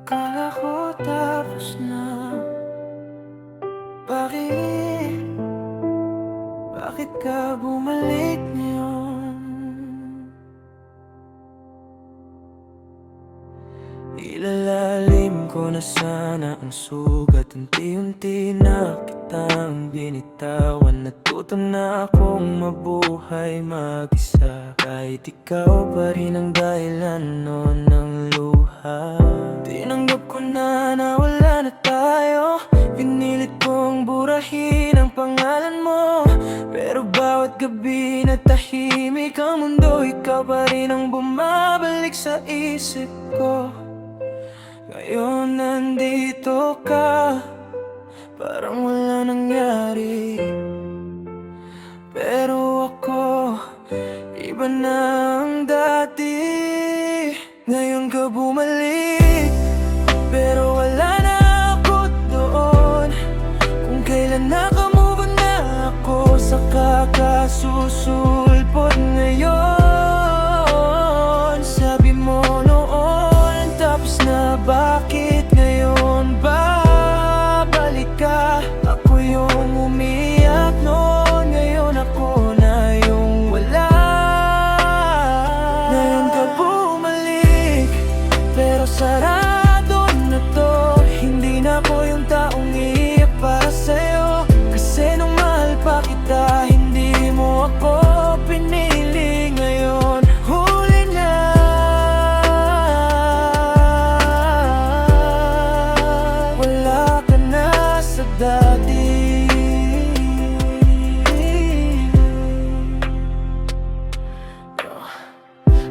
Akala ko tapos na. Bakit? Bakit ka bumalik ngayon? Ilalalim ko na sana ang sugat. Unti-unti na kitang binitawan. Natuto na akong mabuhay mag-isa. Kahit ikaw pa rin ang dahilan noon ng luha. Tinanggap ko na wala na tayo. Pinilit kong burahin ang pangalan mo. Pero bawat gabi na tahimik ang mundo, ikaw pa rin ang bumabalik sa isip ko. Ngayon nandito ka, parang wala nangyari. Pero ako, iba na ang dati. Ngayon ka bumalik, pero wala na ako doon. Kung kailan nakamove on na ako sa kakasusulpot ngayon. Sabi mo noon, tapos na, bakit ngayon babalik ka? Ako yung umiyak noon, ngayon ako na yung wala. Ngayon ka bumalik, pero sarado na to. Hindi na ako yung taong iyak para sa'yo. Kasi nung mahal pa kita, hindi mo ako pinili. Ngayon huli na. Wala ka na sa dati.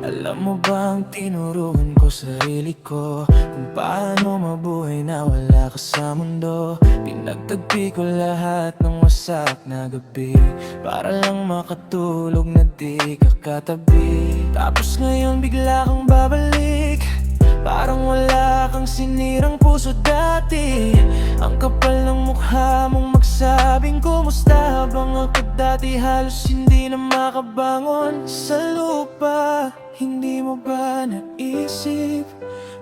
Alam mo bang tinuruan ko sarili ko kung paano mabuhay na wala ka sa mundo. Pinagtagpi ko lahat ng wasak na gabi para lang makatulog na di ka katabi. Tapos ngayon bigla kang babalik, parang wala kang sinirang puso dati. Ang kapal ng mukha mong magsabing kumusta, habang ako dati halos hindi na makabangon sa lupa. Hindi mo ba naisip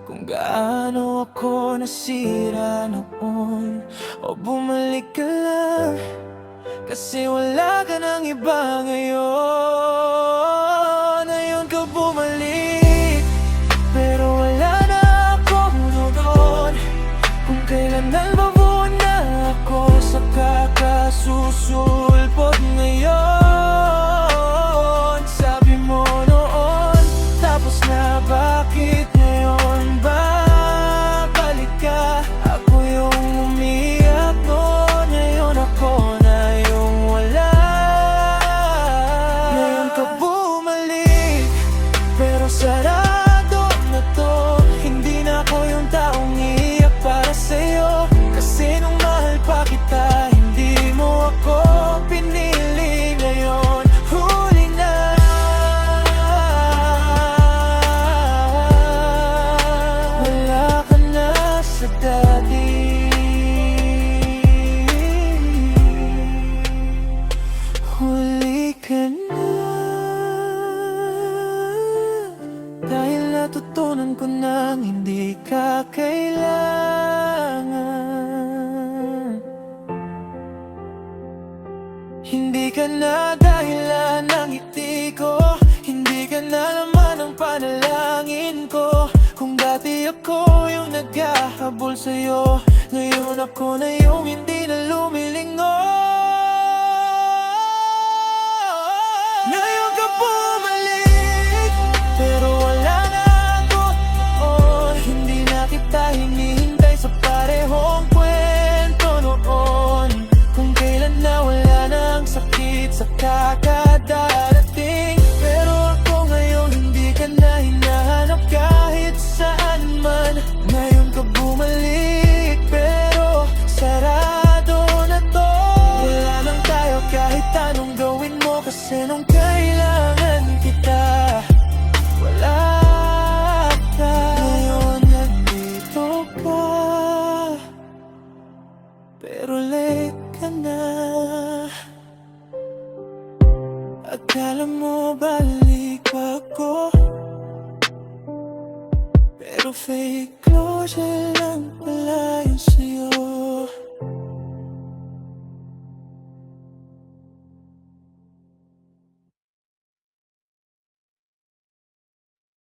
kung gaano ako nasira noon? O bumalik ka lang kasi wala ka ng iba ngayon. Ngayon ka bumalik, pero wala na ako doon. Kung kailan nalbabuan na ako sa kakasusulpot ngayon. Sabi mo noon, tapos na, bakit ngayon babalik ka? Ako yung umiyak noon, ngayon ako na yung wala. Ngayon ka bumalik, pero sarado na to. Hindi na ako yung taong iyak para sa'yo. Kasi nung mahal pa kita, hindi mo ako pinili. Ngayon huli na. Wala ka na sa dati. Huli ka na. Dahil natutunan ko nang hindi ka kailangan. Hindi ka na dahilan ng ngiti ko, hindi ka na laman ng panalangin ko. Kung dati ako yung naghahabol sa'yo, ngayon ako na yung hindi na lumilingon. Ngayon ka bumalik, pero wala na ako noon. Hindi na kita hinihintay sa parehong kwento noon. Kung kailan na wala nang sakit sa kakadarating. Pero ako ngayon hindi ka na hinahanap kahit saan man. Ngayon ka bumalik, pero sarap Puro fake closure